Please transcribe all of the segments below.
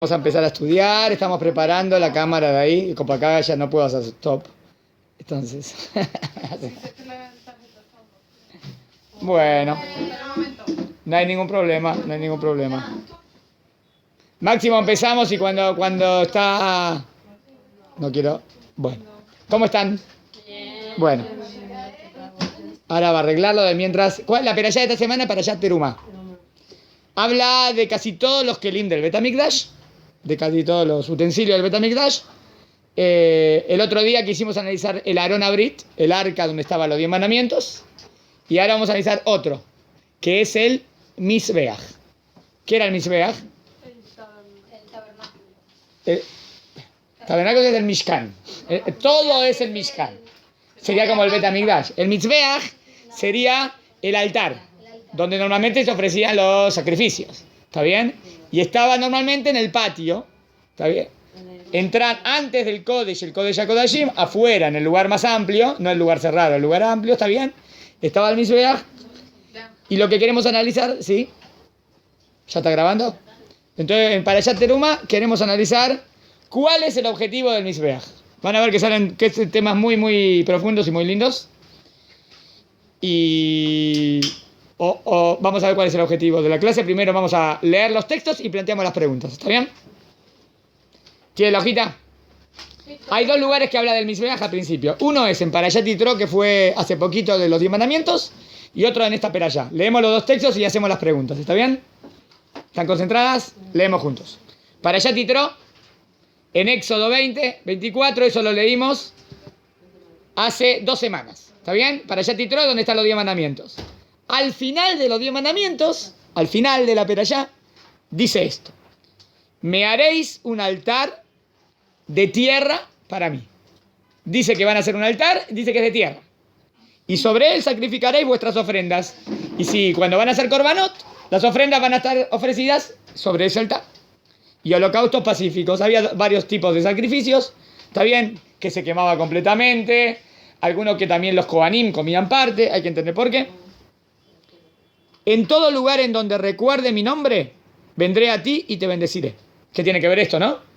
Vamos a empezar a estudiar, estamos preparando la cámara de ahí, y como acá ya no puedo hacer stop. Entonces. Bueno. No hay ningún problema, no hay ningún problema. Máximo empezamos y cuando está. No quiero. Bueno. ¿Cómo están? Bueno. Ahora va a arreglarlo de mientras. ¿Cuál es la perashá de esta semana? Perashá Terumá. Habla de casi todos los kelim del Bet HaMikdash, de casi todos los utensilios del Bet HaMikdash. El otro día quisimos analizar el Aarón Abrit, el arca donde estaban los 10 mandamientos. Y ahora vamos a analizar otro, que es el Mizbeach. ¿Qué era el Mizbeach? El tabernáculo. El tabernáculo es el Mishkan. Todo es el Mishkan. Sería como el Bet HaMikdash. El Mizbeach sería el altar, donde normalmente se ofrecían los sacrificios. ¿Está bien? Y estaba normalmente en el patio. ¿Está bien? Entrar antes del Kodesh, el Kodesh HaKodashim, afuera, en el lugar más amplio, no el lugar cerrado, el lugar amplio, ¿está bien? Estaba el Mizbeach. Y lo que queremos analizar, ¿sí? ¿Ya está grabando? Entonces, en Parashat Terumá queremos analizar cuál es el objetivo del Mizbeach. Van a ver que salen temas muy, muy profundos y muy lindos. Y vamos a ver cuál es el objetivo de la clase. Primero vamos a leer los textos y planteamos las preguntas. ¿Está bien? ¿Tiene la hojita? Hay dos lugares que habla del Mizbeach al principio. Uno es en Parashat Yitro, que fue hace poquito de los 10 mandamientos, y otro en esta perashá. Leemos los dos textos y hacemos las preguntas. ¿Está bien? ¿Están concentradas? Leemos juntos. Parashat Yitro, en Éxodo 20, 24, eso lo leímos hace 2 semanas. ¿Está bien? Parashat Yitro, donde están los 10 mandamientos. Al final de los 10 mandamientos, al final de la perashá, dice esto: me haréis un altar de tierra para mí. Dice que van a hacer un altar, dice que es de tierra. Y sobre él sacrificaréis vuestras ofrendas. Y si cuando van a hacer korbanot, las ofrendas van a estar ofrecidas sobre ese altar. Y holocaustos pacíficos. Había varios tipos de sacrificios. Está bien, que se quemaba completamente. Algunos que también los Kohanim comían parte. Hay que entender por qué. En todo lugar en donde recuerde mi nombre, vendré a ti y te bendeciré. ¿Qué tiene que ver esto, no?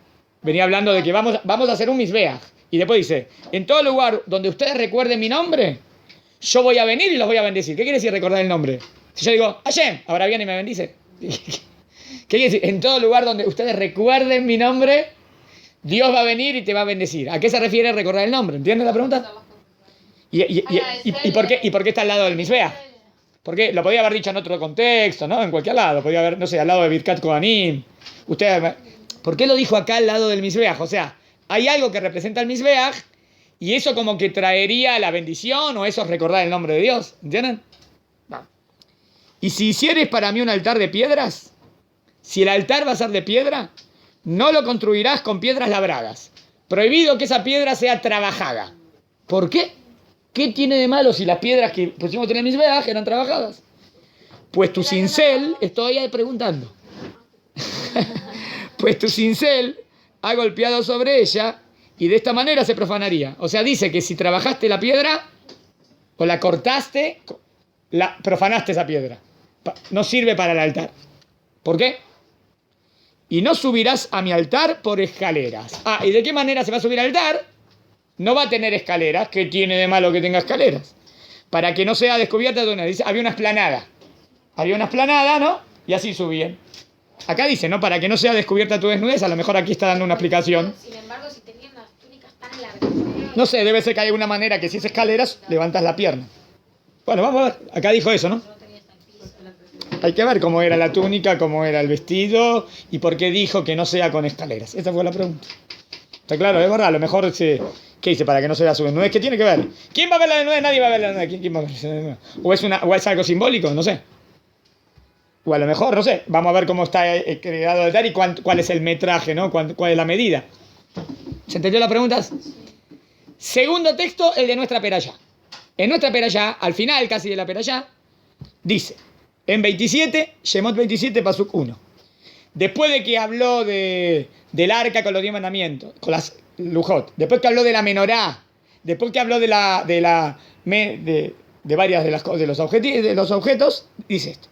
Venía hablando de que vamos a hacer un Mizbeach. Y después dice, en todo lugar donde ustedes recuerden mi nombre, yo voy a venir y los voy a bendecir. ¿Qué quiere decir recordar el nombre? Si yo digo, Hashem, ahora viene y me bendice. ¿Qué quiere decir? En todo lugar donde ustedes recuerden mi nombre, Dios va a venir y te va a bendecir. ¿A qué se refiere recordar el nombre? ¿Entiendes la pregunta? ¿Y por qué está al lado del Mizbeach? Porque lo podía haber dicho en otro contexto, ¿no? En cualquier lado. Podía haber, no sé, al lado de Birkat Kohanim. ¿Por qué lo dijo acá al lado del Mizbeach? O sea, hay algo que representa el Mizbeach y eso como que traería la bendición, o eso es recordar el nombre de Dios. ¿Entienden? No. Y si hicieres para mí un altar de piedras, si el altar va a ser de piedra, no lo construirás con piedras labradas. Prohibido que esa piedra sea trabajada. ¿Por qué? ¿Qué tiene de malo si las piedras que pusimos en el Mizbeach eran trabajadas? Pues tu cincel, estoy ahí preguntando. Pues tu cincel ha golpeado sobre ella y de esta manera se profanaría. O sea, dice que si trabajaste la piedra o la cortaste, profanaste esa piedra. No sirve para el altar. ¿Por qué? Y no subirás a mi altar por escaleras. ¿Y de qué manera se va a subir al altar? No va a tener escaleras. ¿Qué tiene de malo que tenga escaleras? Para que no sea descubierta de una. Dice, había una esplanada. Había una esplanada, ¿no? Y así subían. Acá dice, ¿no? Para que no sea descubierta tu desnudez. A lo mejor aquí está dando una explicación. Sin embargo, si tenían las túnicas tan largas. No sé, debe ser que hay alguna manera que si es escaleras, levantas la pierna. Bueno, vamos a ver. Acá dijo eso, ¿no? Hay que ver cómo era la túnica, cómo era el vestido y por qué dijo que no sea con escaleras. Esa fue la pregunta. Está claro, es verdad. A lo mejor ¿qué dice? Para que no se vea su desnudez. ¿Qué tiene que ver? ¿Quién va a ver la desnudez? Nadie va a ver la desnudez. ¿Quién va a ver la desnudez? ¿O es algo simbólico? No sé. O a lo mejor, no sé. Vamos a ver cómo está creado el altar y cuál es el metraje, ¿no? ¿Cuál es la medida? ¿Se entendió las preguntas? Segundo texto, el de nuestra perashá. En nuestra perashá, al final casi de la perashá, dice, en 27, Shemot 27, Pasuk 1. Después de que habló del arca con los 10 mandamientos, con las lujot, después que habló de la menorá, después que habló de varias de los objetos, dice esto: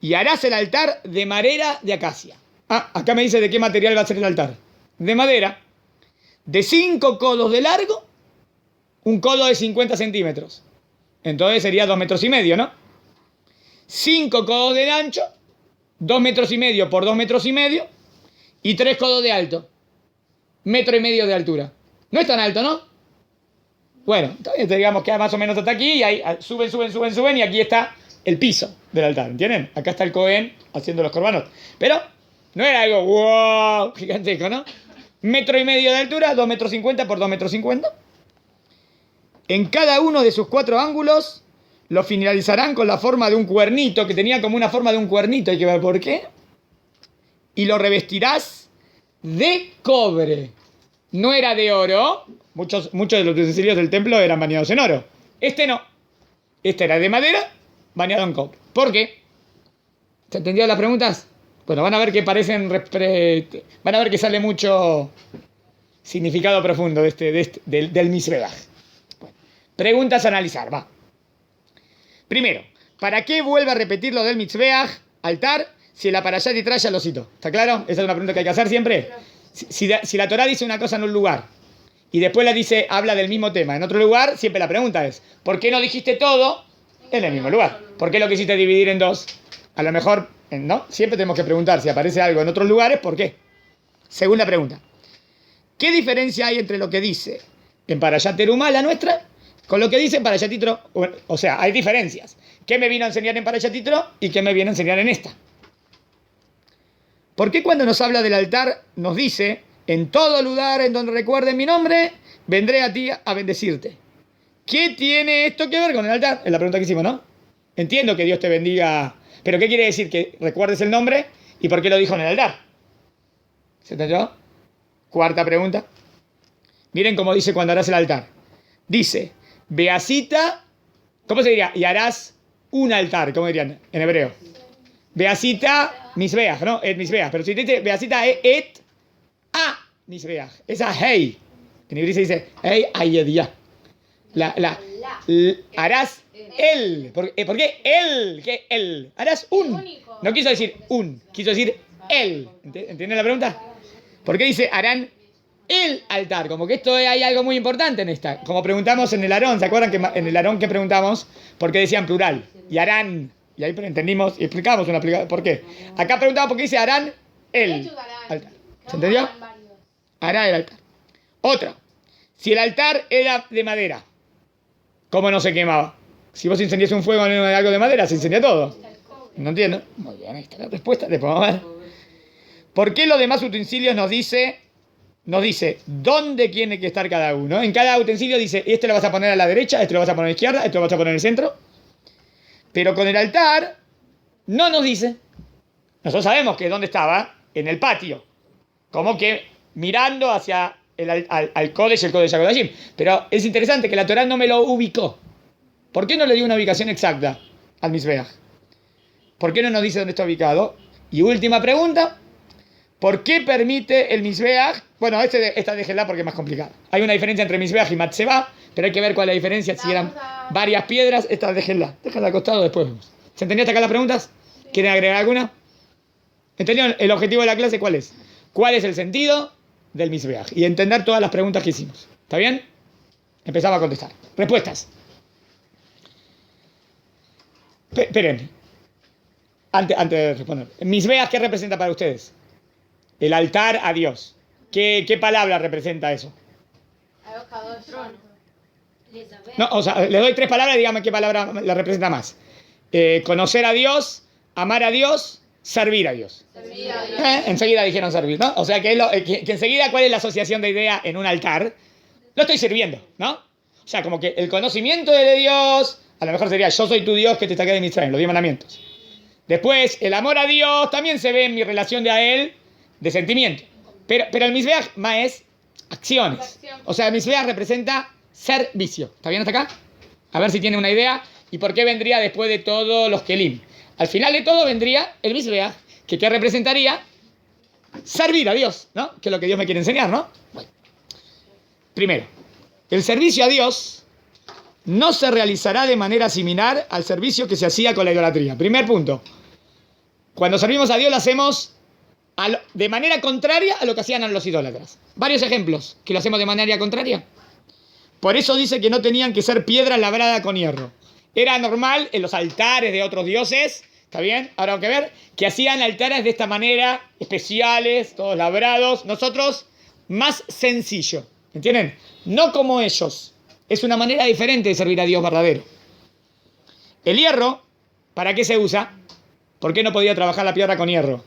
y harás el altar de madera de acacia. Ah, acá me dice de qué material va a ser el altar. De madera. De 5 codos de largo, un codo de 50 centímetros. Entonces sería 2 metros y medio, ¿no? 5 codos de ancho, 2 metros y medio por 2 metros y medio, y 3 codos de alto. 1,5 metros de altura. No es tan alto, ¿no? Bueno, entonces digamos que más o menos hasta aquí, y ahí suben, y aquí está el piso del altar, ¿entienden? Acá está el Cohen haciendo los corbanos. Pero no era algo wow, gigantesco, ¿no? 1,5 metros de altura, 2,50 metros por 2,50 metros. En cada uno de sus 4 ángulos lo finalizarán con la forma de un cuernito, que tenía como una forma de un cuernito, hay que ver por qué. Y lo revestirás de cobre. No era de oro. Muchos de los utensilios del templo eran bañados en oro. Este no. Este era de madera, bañado en cobre. ¿Por qué? ¿Se entendió las preguntas? Bueno, van a ver que van a ver que sale mucho significado profundo del Mizbeach. Bueno, preguntas a analizar, va. Primero, ¿para qué vuelve a repetir lo del Mizbeach, altar, si la Parashat Yitro ya lo citó? ¿Está claro? Esa es una pregunta que hay que hacer siempre. Si la Torá dice una cosa en un lugar y después habla del mismo tema en otro lugar, siempre la pregunta es, ¿por qué no dijiste todo en el mismo lugar? ¿Por qué lo quisiste dividir en dos? A lo mejor, ¿no? Siempre tenemos que preguntar si aparece algo en otros lugares, ¿por qué? Segunda pregunta. ¿Qué diferencia hay entre lo que dice en Parashat Terumá, la nuestra, con lo que dice en Parashat Yitro? O sea, hay diferencias. ¿Qué me vino a enseñar en Parashat Yitro y qué me viene a enseñar en esta? ¿Por qué cuando nos habla del altar nos dice, en todo lugar en donde recuerden mi nombre, vendré a ti a bendecirte? ¿Qué tiene esto que ver con el altar? Es la pregunta que hicimos, ¿no? Entiendo que Dios te bendiga, pero ¿qué quiere decir? Que recuerdes el nombre y por qué lo dijo en el altar. ¿Se entendió? Cuarta pregunta. Miren cómo dice cuando harás el altar. Dice, Beasita, ¿cómo se diría? Y harás un altar, ¿cómo dirían en hebreo? Beasita Mizbeach, ¿no? Et Mizbeach. Pero si te dice Beasita et a Mizbeach. Esa hey. En hebreo se dice hey ayediyah. Harás él. ¿Por qué él? ¿Qué él? Harás un. No quiso decir un, quiso decir él. ¿Entienden la pregunta? ¿Por qué dice harán el altar? Como que hay algo muy importante en esta. Como preguntamos en el Aarón, ¿se acuerdan que en el Aarón que preguntamos? ¿Por qué decían plural? Y harán. Y ahí entendimos y explicamos por qué. Acá preguntamos por qué dice harán el altar. ¿Se entendió? Hará el altar. Otra. Si el altar era de madera, ¿cómo no se quemaba? Si vos incendias un fuego en algo de madera, se incendia todo. No entiendo. Muy bien, ahí está la respuesta. Después vamos a ver. ¿Por qué los demás utensilios nos dice dónde tiene que estar cada uno? En cada utensilio dice, este lo vas a poner a la derecha, este lo vas a poner a la izquierda, este lo vas a poner en el centro. Pero con el altar no nos dice. Nosotros sabemos que dónde estaba, en el patio. Como que mirando hacia al Kodesh y el Kodesh HaKodashim. Pero es interesante que la Torá no me lo ubicó. ¿Por qué no le dio una ubicación exacta al Mizbeach? ¿Por qué no nos dice dónde está ubicado? Y última pregunta. ¿Por qué permite el Mizbeach? Bueno, esta déjenla porque es más complicada. Hay una diferencia entre Mizbeach y Matzebah, pero hay que ver cuál es la diferencia. Si eran varias piedras, esta déjenla. Déjenla al costado, después vemos. ¿Se entendió hasta acá las preguntas? ¿Quieren agregar alguna? ¿Entendieron el objetivo de la clase cuál es? ¿Cuál es el sentido del Mizbeach? Y entender todas las preguntas que hicimos. ¿Está bien? Empezamos a contestar. Respuestas. Esperen. Antes de responder. ¿Mizbeach qué representa para ustedes? El altar a Dios. ¿Qué palabra representa eso? No, o sea, les doy 3 palabras y díganme qué palabra la representa más. Conocer a Dios, amar a Dios, servir a Dios. Servir a Dios. Enseguida dijeron servir, ¿no? O sea, que enseguida, ¿cuál es la asociación de idea en un altar? Lo estoy sirviendo, ¿no? O sea, como que el conocimiento de Dios, a lo mejor sería, yo soy tu Dios que te saqué de Mitzrayim, los 10 mandamientos. Después, el amor a Dios también se ve en mi relación de a Él, de sentimiento. Pero el Mizbeach más es acciones. O sea, el Mizbeach representa servicio. ¿Está bien hasta acá? A ver si tiene una idea. ¿Y por qué vendría después de todos los Kelim? Al final de todo vendría el Mizbeach, que ¿qué representaría? Servir a Dios, ¿no? Que es lo que Dios me quiere enseñar, ¿no? Bueno. Primero, el servicio a Dios no se realizará de manera similar al servicio que se hacía con la idolatría. Primer punto. Cuando servimos a Dios lo hacemos de manera contraria a lo que hacían los idólatras. Varios ejemplos que lo hacemos de manera contraria. Por eso dice que no tenían que ser piedra labrada con hierro. Era normal en los altares de otros dioses, ¿está bien? Ahora hay que ver que hacían altares de esta manera, especiales, todos labrados. Nosotros, más sencillo, ¿entienden? No como ellos. Es una manera diferente de servir a Dios verdadero. El hierro, ¿para qué se usa? ¿Por qué no podía trabajar la piedra con hierro?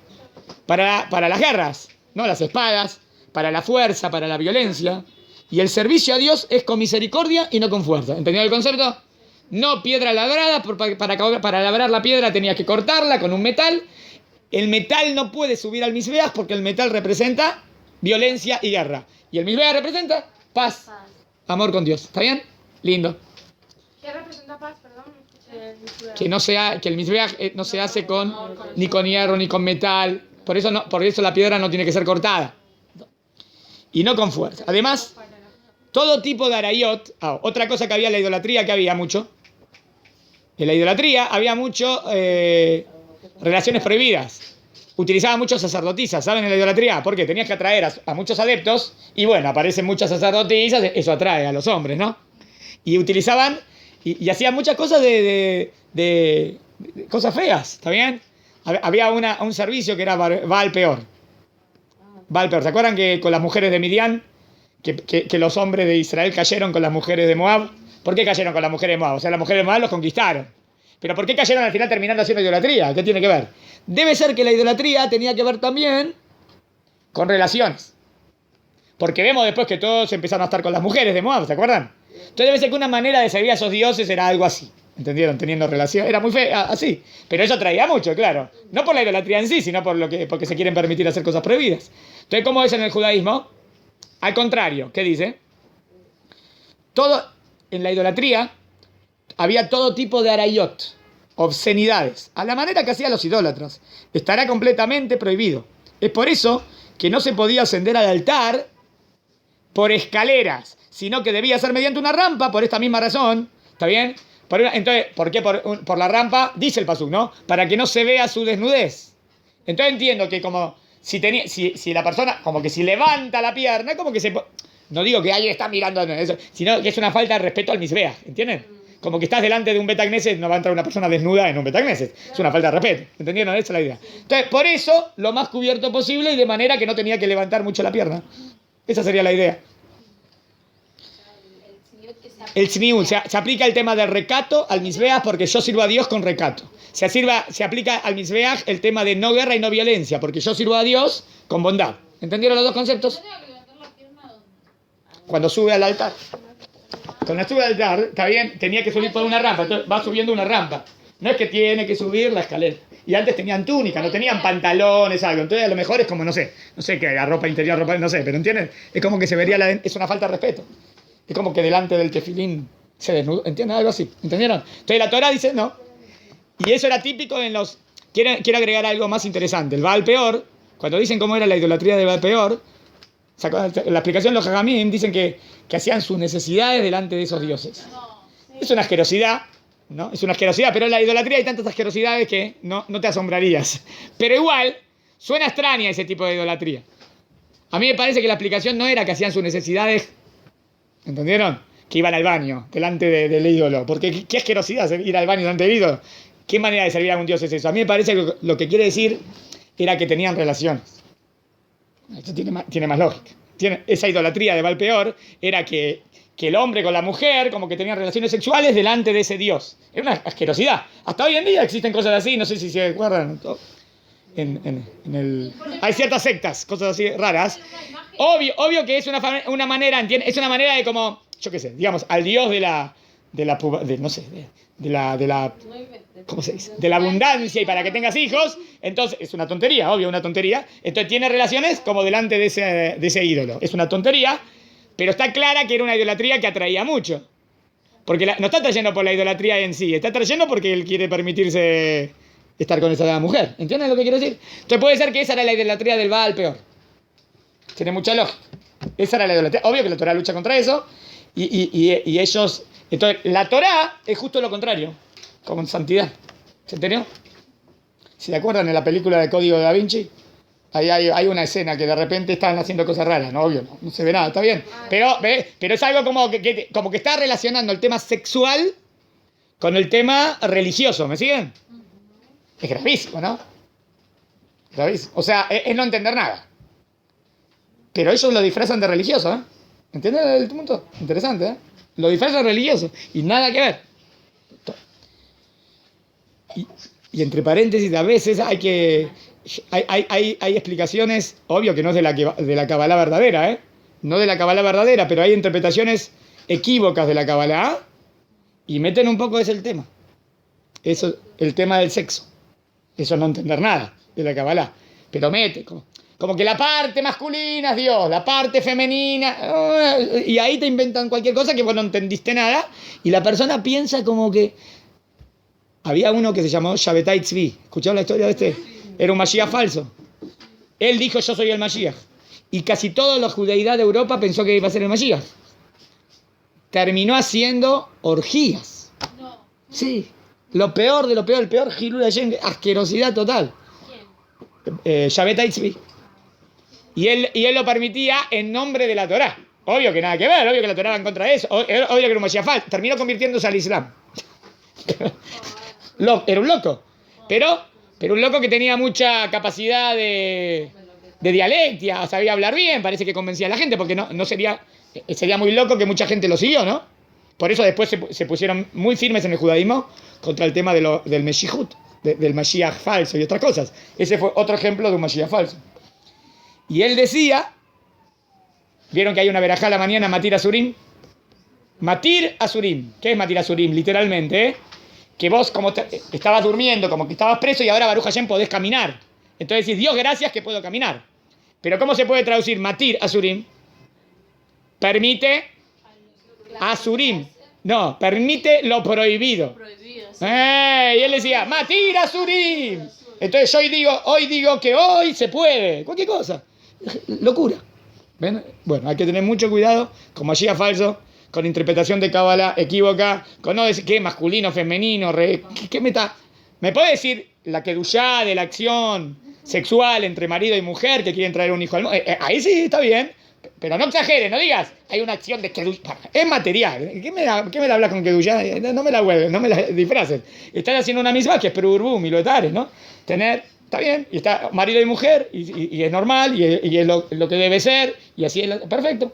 Para las guerras, ¿no? Las espadas, para la fuerza, para la violencia. Y el servicio a Dios es con misericordia y no con fuerza. ¿Entendido el concepto? No piedra labrada, para labrar la piedra tenías que cortarla con un metal. El metal no puede subir al misbeach porque el metal representa violencia y guerra. Y el misbeach representa paz, amor con Dios. ¿Está bien? Lindo. ¿Qué representa paz, perdón? Que el misbeach no se hace ni con hierro ni con metal. Por eso la piedra no tiene que ser cortada. Y no con fuerza. Además, todo tipo de arayot. Otra cosa que había en la idolatría, que había mucho. En la idolatría había mucho relaciones prohibidas. Utilizaban muchos sacerdotisas, ¿saben? En la idolatría. ¿Por qué? Tenías que atraer a muchos adeptos. Y bueno, aparecen muchas sacerdotisas. Eso atrae a los hombres, ¿no? Y utilizaban y hacían muchas cosas de cosas feas, ¿está bien? Había un servicio que era Baal Peor. Baal Peor. ¿Se acuerdan que con las mujeres de Midian, que los hombres de Israel cayeron con las mujeres de Moab? ¿Por qué cayeron con las mujeres de Moab? O sea, las mujeres de Moab los conquistaron. Pero ¿por qué cayeron al final terminando haciendo idolatría? ¿Qué tiene que ver? Debe ser que la idolatría tenía que ver también con relaciones. Porque vemos después que todos empezaron a estar con las mujeres de Moab, ¿se acuerdan? Entonces debe ser que una manera de servir a esos dioses era algo así. ¿Entendieron? Teniendo relación. Era muy feo, así. Pero eso atraía mucho, claro. No por la idolatría en sí, sino porque se quieren permitir hacer cosas prohibidas. Entonces, ¿cómo es en el judaísmo? Al contrario, ¿qué dice? En la idolatría había todo tipo de arayot, obscenidades, a la manera que hacían los idólatras. Estará completamente prohibido. Es por eso que no se podía ascender al altar por escaleras, sino que debía ser mediante una rampa, por esta misma razón. ¿Está bien? Entonces, ¿por qué por la rampa? Dice el pasuk, ¿no? Para que no se vea su desnudez. Entonces entiendo que como si la persona, como que si levanta la pierna, como que no digo que alguien está mirando eso, sino que es una falta de respeto al misbeach, ¿entienden? Como que estás delante de un Betagneset, no va a entrar una persona desnuda en un Betagneset. Es una falta de respeto, ¿entendieron? Esa es la idea. Entonces, por eso, lo más cubierto posible y de manera que no tenía que levantar mucho la pierna. Esa sería la idea. El tzniut, se aplica el tema del recato al misbeach porque yo sirvo a Dios con recato. Se aplica al misbeach el tema de no guerra y no violencia porque yo sirvo a Dios con bondad. ¿Entendieron los dos conceptos? Cuando sube al altar. Cuando sube al altar, está bien, tenía que subir por una rampa, entonces va subiendo una rampa. No es que tiene que subir la escalera. Y antes tenían túnica, no tenían pantalones, algo. Entonces a lo mejor es como, no sé qué, la ropa interior, no sé, pero ¿entienden? Es como que se vería, es una falta de respeto. Es como que delante del tefilín se desnuda, ¿entienden? Algo así, ¿entendieron? Entonces la Torah dice, no. Y eso era típico en los... Quiero agregar algo más interesante. El Baal Peor, cuando dicen cómo era la idolatría del Baal Peor, la explicación de los Jajamim dicen que hacían sus necesidades delante de esos dioses. Es una asquerosidad, ¿no? Es una asquerosidad, pero en la idolatría hay tantas asquerosidades que no te asombrarías. Pero igual, suena extraña ese tipo de idolatría. A mí me parece que la explicación no era que hacían sus necesidades, ¿entendieron? Que iban al baño delante del ídolo. Porque qué asquerosidad ir al baño delante del ídolo. ¿Qué manera de servir a un dios es eso? A mí me parece que lo que quiere decir era que tenían relaciones. Esto tiene más lógica. Esa idolatría de Baal Peor era que el hombre con la mujer como que tenían relaciones sexuales delante de ese dios. Era una asquerosidad. Hasta hoy en día existen cosas así, no sé si se acuerdan. Hay ciertas sectas, cosas así raras. Obvio que es una manera, ¿entiendes? Es una manera de como, yo qué sé, digamos, al dios ¿cómo se dice? De la abundancia y para que tengas hijos. Entonces, es una tontería, obvio, una tontería. Entonces tiene relaciones como delante de ese ídolo. Es una tontería, pero está clara que era una idolatría que atraía mucho. Porque no está trayendo por la idolatría en sí, está trayendo porque él quiere permitirse estar con esa mujer. ¿Entienden lo que quiero decir? Entonces puede ser que esa era la idolatría del Baal Peor. Tiene mucha lógica. Esa era la idolatría. Obvio que la Torah lucha contra eso. Y ellos... Entonces, la Torah es justo lo contrario. Con santidad. ¿Se entendió? ¿Se acuerdan de la película de Código de Da Vinci? Ahí hay una escena que de repente están haciendo cosas raras, ¿no? Obvio, no se ve nada, está bien. Pero es algo como como que está relacionando el tema sexual con el tema religioso, ¿me siguen? Es gravísimo, ¿no? Gravísimo. O sea, es no entender nada. Pero ellos lo disfrazan de religioso, ¿eh? ¿Entiendes el punto? Interesante, ¿eh? Lo disfrazan de religioso y nada que ver. Y entre paréntesis, a veces hay explicaciones, obvio que no es de la Kabbalah verdadera, ¿eh? No de la Kabbalah verdadera, pero hay interpretaciones equívocas de la Kabbalah y meten un poco ese el tema. Eso, el tema del sexo. Eso es no entender nada de la Kabbalah. Pero mete, como que la parte masculina es Dios, la parte femenina, y ahí te inventan cualquier cosa que vos no entendiste nada, y la persona piensa como que... Había uno que se llamó Shabbatai Tzvi. ¿Escucharon la historia de este? Era un Mashiach falso. Él dijo, yo soy el Mashiach. Y casi toda la judeidad de Europa pensó que iba a ser el Mashiach. Terminó haciendo orgías. Sí. Lo peor de lo peor, el peor Hilul Hashem, asquerosidad total. Shabbatai Tzvi. Y él lo permitía en nombre de la Torá. Obvio que nada que ver, obvio que la Torá va en contra de eso. Obvio que era un Mashiach falso. Terminó convirtiéndose al Islam. Era un loco, pero un loco que tenía mucha capacidad de dialectia, sabía hablar bien, parece que convencía a la gente, porque no sería muy loco que mucha gente lo siguió, ¿no? Por eso después se pusieron muy firmes en el judaísmo contra el tema del Meshihut, del Mashiach falso y otras cosas. Ese fue otro ejemplo de un Mashiach falso. Y él decía, vieron que hay una verajá a la mañana, Matir Asurim. Matir Asurim, ¿qué es Matir Asurim? Literalmente, que vos como estabas durmiendo, como que estabas preso y ahora Baruch Hashem podés caminar. Entonces decís, Dios gracias que puedo caminar. Pero ¿cómo se puede traducir Matir Asurim? Permite Asurim. No, permite lo prohibido. Y él decía, Matir Asurim. Entonces hoy digo que hoy se puede. Cualquier cosa. Locura. ¿Ven? Bueno, hay que tener mucho cuidado, como allí falso, con interpretación de Kabbalah equívoca, con no decir qué masculino, femenino, ¿qué me puede decir la kedushá de la acción sexual entre marido y mujer que quieren traer un hijo al mundo? Ahí sí está bien, pero no exageres, no digas, hay una acción de kedushá, es material. ¿Qué me la hablas con kedushá? No me la hueves, no me la disfraces. Estás haciendo una misma que es perurbum y lo etares, ¿no? Está bien, y está marido y mujer, y es normal, y es lo que debe ser, y así es perfecto.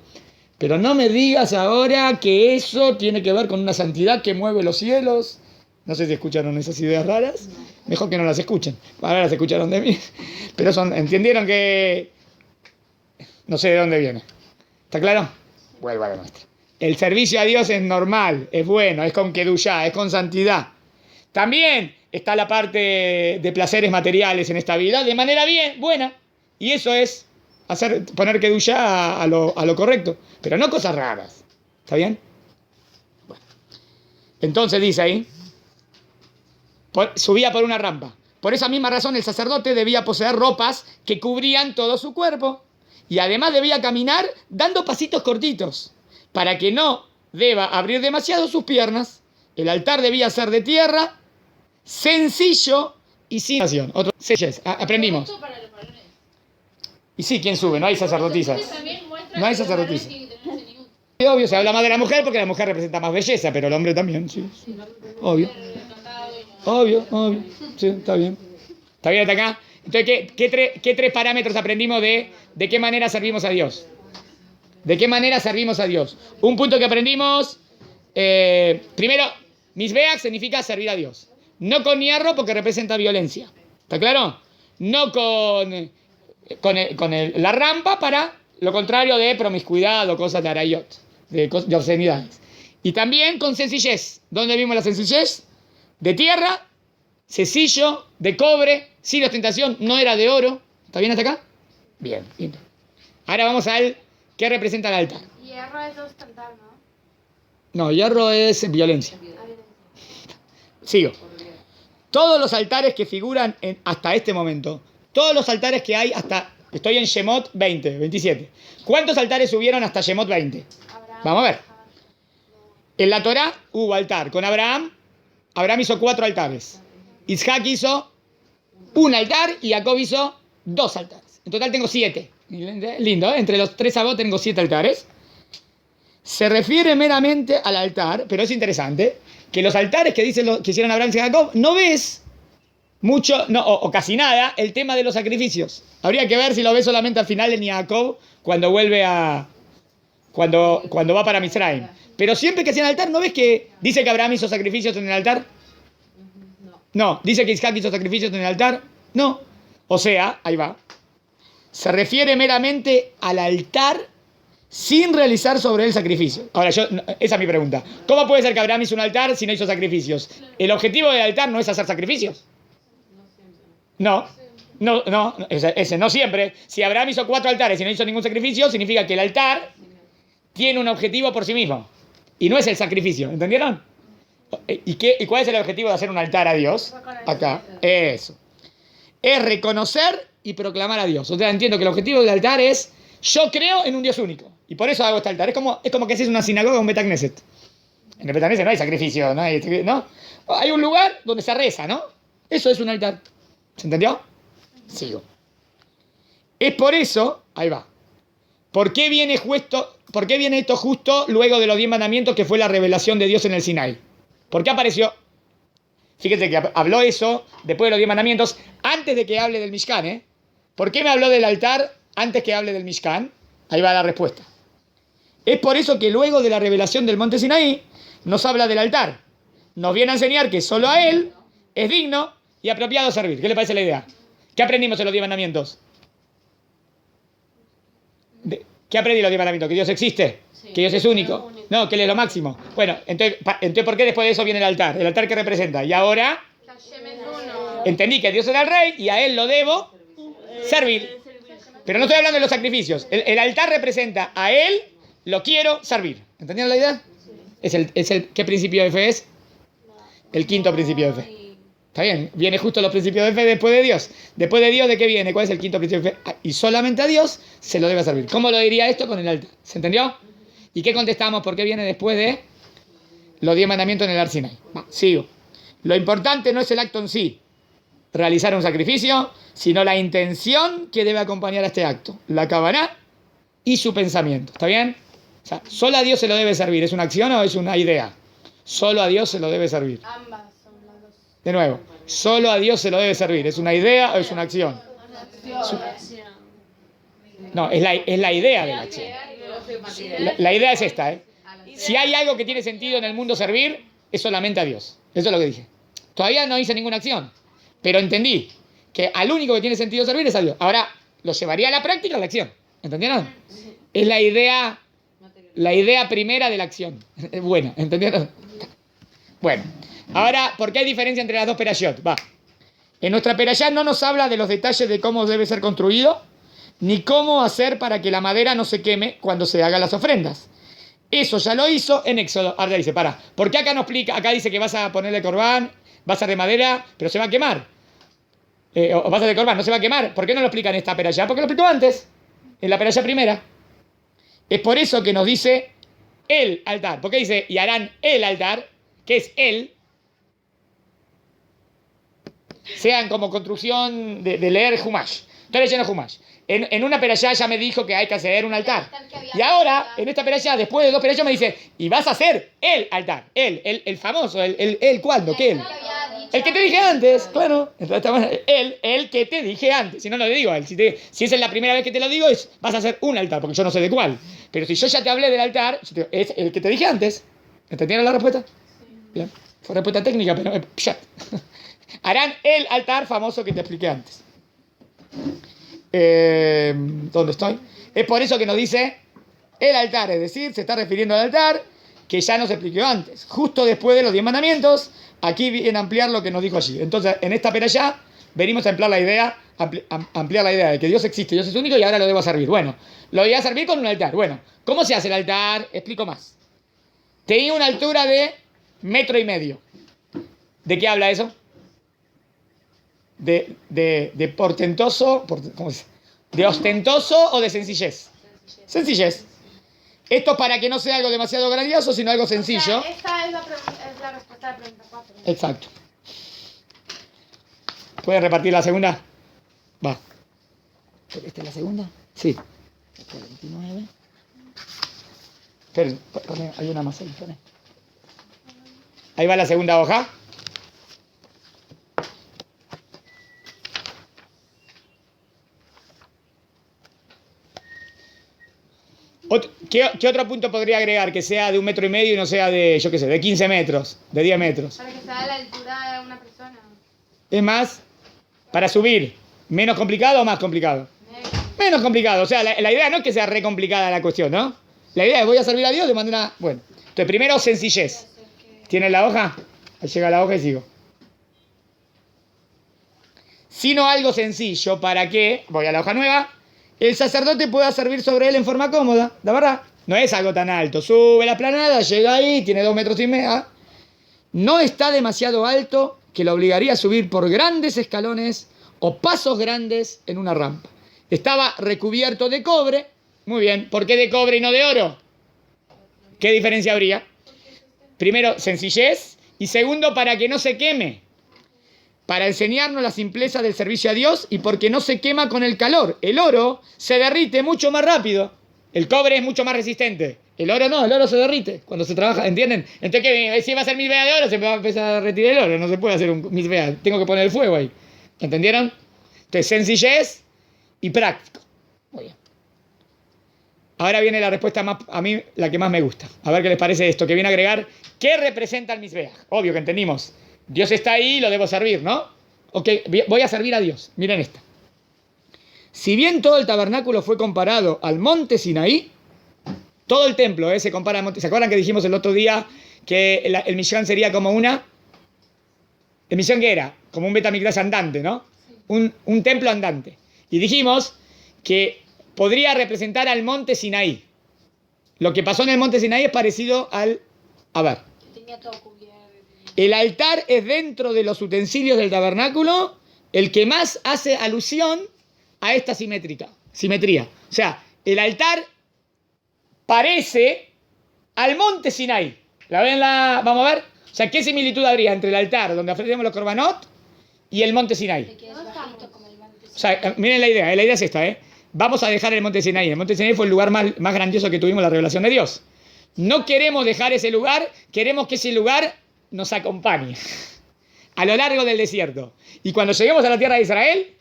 Pero no me digas ahora que eso tiene que ver con una santidad que mueve los cielos. No sé si escucharon esas ideas raras. Mejor que no las escuchen. Ahora las escucharon de mí. Pero entendieron que... No sé de dónde viene. ¿Está claro? Vuelva a la nuestra. El servicio a Dios es normal, es bueno, es con kedushá, es con santidad. También está la parte de placeres materiales en esta vida de manera buena. Y eso es poner kedushá a lo correcto. Pero no cosas raras. ¿Está bien? Bueno. Entonces dice ahí, subía por una rampa. Por esa misma razón el sacerdote debía poseer ropas que cubrían todo su cuerpo. Y además debía caminar dando pasitos cortitos, para que no deba abrir demasiado sus piernas. El altar debía ser de tierra, sencillo y sin oración. Aprendimos. Y sí, ¿quién sube? No hay sacerdotisas. No hay sacerdotisas. Obvio, se habla más de la mujer porque la mujer representa más belleza, pero el hombre también, sí. Obvio. Obvio. Sí, está bien. ¿Está bien hasta acá? Entonces, ¿qué tres parámetros aprendimos de qué manera servimos a Dios? ¿De qué manera servimos a Dios? Un punto que aprendimos, primero, misbeach significa servir a Dios. No con hierro porque representa violencia. ¿Está claro? No con la rampa para lo contrario de promiscuidad o cosas de arayot, de obscenidades. Y también con sencillez. ¿Dónde vimos la sencillez? De tierra, sencillo, de cobre, sin ostentación, no era de oro. ¿Está bien hasta acá? Bien. Ahora vamos al ¿qué representa el altar? Hierro es ostentar, ¿no? No, hierro es violencia. Sigo. Todos los altares que figuran hasta este momento, todos los altares que hay hasta... Estoy en Shemot 27. ¿Cuántos altares subieron hasta Shemot 20? Vamos a ver. En la Torá hubo altar. Con Abraham hizo 4 altares. Isaac hizo un altar y Jacob hizo 2 altares. En total tengo 7. Lindo, ¿eh? Entre los 3 avot tengo 7 altares. Se refiere meramente al altar, pero es interesante que los altares que hicieron Abraham y Jacob, no ves mucho, no, o casi nada, el tema de los sacrificios. Habría que ver si lo ves solamente al final en Jacob, cuando vuelve a... Cuando va para Misraim. Pero siempre que hacían altar, ¿no ves que dice que Abraham hizo sacrificios en el altar? No. ¿Dice que Isaac hizo sacrificios en el altar? No. O sea, ahí va. Se refiere meramente al altar sin realizar sobre él sacrificio. Ahora, esa es mi pregunta. ¿Cómo puede ser que Abraham hizo un altar si no hizo sacrificios? ¿El objetivo del altar no es hacer sacrificios? No. Ese no siempre. Si Abraham hizo 4 altares y no hizo ningún sacrificio, significa que el altar tiene un objetivo por sí mismo. Y no es el sacrificio. ¿Entendieron? ¿Y cuál es el objetivo de hacer un altar a Dios? Acá. Eso. Es reconocer y proclamar a Dios. O sea, entiendo que el objetivo del altar es: yo creo en un Dios único. Y por eso hago este altar. Es como que haces una sinagoga o un Betagneset. En el Betagneset no hay sacrificio, ¿no? Hay un lugar donde se reza, ¿no? Eso es un altar. ¿Se entendió? Sigo. Es por eso, ahí va. ¿Por qué viene esto justo luego de los 10 mandamientos, que fue la revelación de Dios en el Sinai? ¿Por qué apareció? Fíjense que habló eso después de los 10 mandamientos, antes de que hable del Mishkan, ¿eh? ¿Por qué me habló del altar antes que hable del Mishkan? Ahí va la respuesta. Es por eso que luego de la revelación del monte Sinaí, nos habla del altar. Nos viene a enseñar que solo a él es digno y apropiado servir. ¿Qué le parece la idea? ¿Qué aprendimos en los 10 mandamientos? ¿Qué aprendí en los 10 mandamientos? ¿Que Dios existe? Sí. ¿Que Dios es único? No, que Él es lo máximo. Bueno, entonces, ¿por qué después de eso viene el altar? ¿El altar qué representa? Y ahora entendí que Dios era el rey y a Él lo debo servir. Pero no estoy hablando de los sacrificios. El altar representa a Él, lo quiero servir. ¿Entendieron la idea? ¿Qué principio de fe es? El quinto principio de fe. ¿Está bien? Viene justo los principios de fe después de Dios. Después de Dios, ¿de qué viene? ¿Cuál es el quinto principio de fe? Y solamente a Dios se lo debe servir. ¿Cómo lo diría esto? Con el altar. ¿Se entendió? ¿Y qué contestamos? ¿Por qué viene después de los 10 mandamientos en el Har Sinai? Sigo. Lo importante no es el acto en sí, realizar un sacrificio, sino la intención que debe acompañar a este acto. La kavanah y su pensamiento. ¿Está bien? O sea, solo a Dios se lo debe servir. ¿Es una acción o es una idea? Solo a Dios se lo debe servir. Ambas son las dos. De nuevo, solo a Dios se lo debe servir. ¿Es una idea o es una acción? No, es la idea de la acción. La idea es esta, ¿eh? Si hay algo que tiene sentido en el mundo servir, es solamente a Dios. Eso es lo que dije. Todavía no hice ninguna acción, pero entendí que al único que tiene sentido servir es a Dios. Ahora, lo llevaría a la práctica, a la acción. ¿Entendieron? Es la idea primera de la acción. Bueno, ¿entendieron? Bueno, ahora, ¿por qué hay diferencia entre las dos perashot? Va. En nuestra perashá no nos habla de los detalles de cómo debe ser construido, ni cómo hacer para que la madera no se queme cuando se hagan las ofrendas. Eso ya lo hizo en Éxodo. Ahora dice, ¿por qué acá no explica? Acá dice que vas a ponerle corbán, vas a de madera, pero se va a quemar. O vas a de corbán, no se va a quemar. ¿Por qué no lo explica en esta perashá? Porque lo explicó antes, en la perashá primera. Es por eso que nos dice el altar. ¿Por qué dice, y harán el altar? Que es él. Sean como construcción de leer Humash. Estoy leyendo Humash. En una perashá ya me dijo que hay que hacer un altar. Y ahora, en esta perashá, después de 2 perashá, me dice, y vas a hacer el altar. El famoso, ¿cuándo? ¿Qué él? El que te dije antes, claro. Entonces, el que te dije antes. Si no, no le digo a él. Si es la primera vez que te lo digo, vas a hacer un altar, porque yo no sé de cuál. Pero si yo ya te hablé del altar, es el que te dije antes. ¿Entendieron la respuesta? Bien. Fue respuesta técnica, pero ya. Harán el altar famoso que te expliqué antes. ¿Dónde estoy? Es por eso que nos dice el altar, es decir, se está refiriendo al altar que ya nos explicó antes. Justo después de los 10 mandamientos, aquí viene a ampliar lo que nos dijo allí. Entonces, en esta perashá venimos a ampliar la idea de que Dios existe, Dios es único y ahora lo debo servir. Bueno, lo voy a servir con un altar. Bueno, ¿cómo se hace el altar? Explico más. Tenía una altura de 1,5 metros. ¿De qué habla eso? De portentoso, ¿cómo se dice? ¿De ostentoso o de sencillez? Sencillez. Esto para que no sea algo demasiado grandioso, sino algo sencillo. O sea, esta es la respuesta a la pregunta 4. Exacto. ¿Pueden repartir la segunda? Va. ¿Esta es la segunda? Sí. Esta es la 29. Esperen, hay una más ahí. Poné. Ahí va la segunda hoja. ¿Qué otro punto podría agregar? Que sea de 1,5 metros y no sea de, yo qué sé, de 15 metros, de 10 metros. Para que sea a la altura de una persona. Es más, para subir, ¿menos complicado o más complicado? Menos complicado. O sea, la idea no es que sea re complicada la cuestión, ¿no? La idea es voy a servir a Dios de manera... Bueno, entonces primero sencillez. ¿Tienes la hoja? Ahí llega la hoja y sigo. Sino algo sencillo para que, voy a la hoja nueva, el sacerdote pueda servir sobre él en forma cómoda, la verdad. No es algo tan alto. Sube la planada, llega ahí, tiene 2,5 metros. No está demasiado alto que lo obligaría a subir por grandes escalones o pasos grandes en una rampa. Estaba recubierto de cobre. Muy bien. ¿Por qué de cobre y no de oro? ¿Qué diferencia habría? Primero, sencillez. Y segundo, para que no se queme. Para enseñarnos la simpleza del servicio a Dios y porque no se quema con el calor. El oro se derrite mucho más rápido. El cobre es mucho más resistente. El oro no, el oro se derrite cuando se trabaja, ¿entienden? Entonces, ¿qué? Si va a ser misbea de oro, se me va a empezar a retirar el oro. No se puede hacer un misbea. Tengo que poner el fuego ahí. ¿Entendieron? Entonces, sencillez y práctico. Muy bien. Ahora viene la respuesta más, a mí, la que más me gusta. A ver qué les parece esto, que viene a agregar qué representa el misbea. Obvio que entendimos. Dios está ahí, lo debo servir, ¿no? Ok, voy a servir a Dios. Miren esta. Si bien todo el tabernáculo fue comparado al monte Sinaí, todo el templo se compara al monte. ¿Se acuerdan que dijimos el otro día que el Mishkan sería como una... ¿El Mishkan qué era? Como un Betamigdash andante, ¿no? Un templo andante. Y dijimos que podría representar al monte Sinaí. Lo que pasó en el monte Sinaí es parecido al... A ver. Tenía todo cubierto. El altar es dentro de los utensilios del tabernáculo el que más hace alusión a esta simetría. O sea, el altar parece al monte Sinaí. ¿La ven? Vamos a ver. O sea, ¿qué similitud habría entre el altar donde ofrecemos los korbanot y el monte Sinaí? O sea, miren la idea es esta, ¿eh? Vamos a dejar el monte Sinaí. El monte Sinaí fue el lugar más grandioso que tuvimos la revelación de Dios. No queremos dejar ese lugar, queremos que ese lugar nos acompañe a lo largo del desierto. Y cuando lleguemos a la tierra de Israel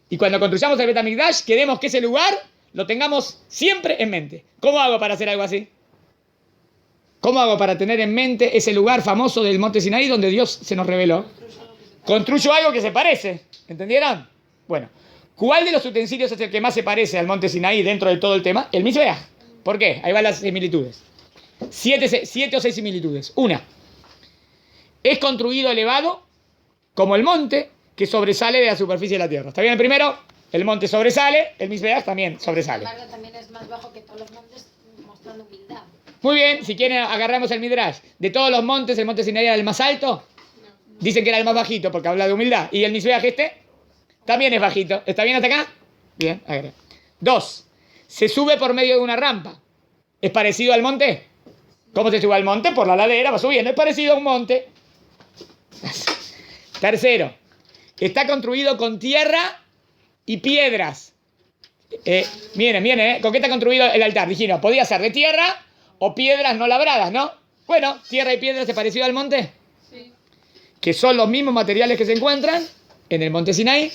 y cuando construyamos el Betamigdash, queremos que ese lugar lo tengamos siempre en mente. ¿Cómo hago para hacer algo así? ¿Cómo hago para tener en mente ese lugar famoso del monte Sinaí donde Dios se nos reveló? Construyo algo que se parece. ¿Entendieron? Bueno, ¿cuál de los utensilios es el que más se parece al monte Sinaí dentro de todo el tema? El Mizbeach. ¿Por qué? Ahí van las similitudes. 7 o 6 similitudes. Una. Es construido elevado como el monte que sobresale de la superficie de la tierra. ¿Está bien el primero? El monte sobresale, el Mizbeach también sobresale. Sin embargo, también es más bajo que todos los montes, mostrando humildad. Muy bien, si quieren agarramos el Midrash. De todos los montes, ¿el monte Sinaí era el más alto? No. Dicen que era el más bajito porque habla de humildad. ¿Y el Mizbeach también es bajito? ¿Está bien hasta acá? Bien, agarra. 2. Se sube por medio de una rampa. ¿Es parecido al monte? ¿Cómo se sube al monte? Por la ladera, va subiendo. Es parecido a un monte. Tercero. Está construido con tierra y piedras. Miren, ¿con qué está construido el altar? Dijimos, podía ser de tierra o piedras no labradas, ¿no? Bueno, tierra y piedras es parecido al monte. Sí. Que son los mismos materiales que se encuentran en el monte Sinaí.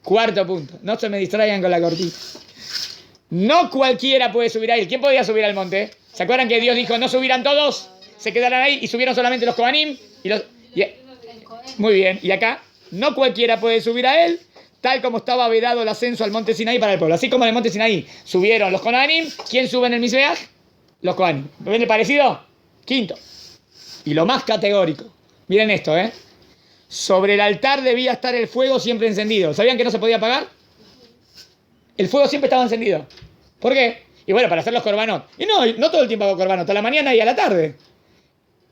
Cuarto punto. No se me distraigan con la cortita. No cualquiera puede subir a él. ¿Quién podía subir al monte? ¿Se acuerdan que Dios dijo no subirán todos? Se quedarán ahí y subieron solamente los Kohanim. Muy bien. Y acá, no cualquiera puede subir a él, tal como estaba vedado el ascenso al monte Sinaí para el pueblo. Así como en el monte Sinaí subieron los Kohanim, ¿quién sube en el Mizbeach? Los Kohanim. ¿Me ven el parecido? Quinto. Y lo más categórico. Miren esto, ¿eh? Sobre el altar debía estar el fuego siempre encendido. ¿Sabían que no se podía apagar? El fuego siempre estaba encendido. ¿Por qué? Y bueno, para hacer los korbanot. Y no todo el tiempo hago korbanot, a la mañana y a la tarde.